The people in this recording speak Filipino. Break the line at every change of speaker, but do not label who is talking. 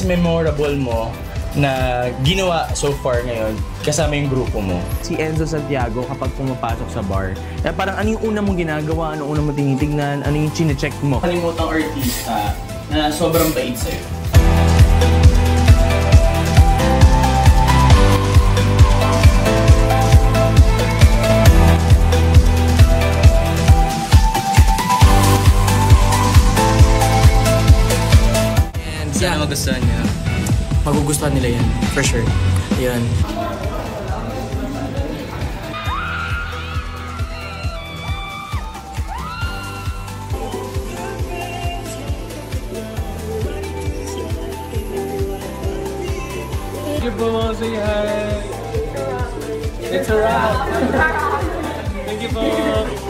memorable mo na ginawa so far ngayon kasama yung grupo mo?
Si Enzo Santiago kapag pumapasok sa bar, parang ano yung una mong ginagawa, ano una mong tinitignan, ano yung chine-check mo?
Kalimutang artista na sobrang bait sa'yo.
Sana magustuhan niya. Magugustuhan nila yan, for sure. Yan.
Thank you po, say hi. It's a wrap. Thank you po.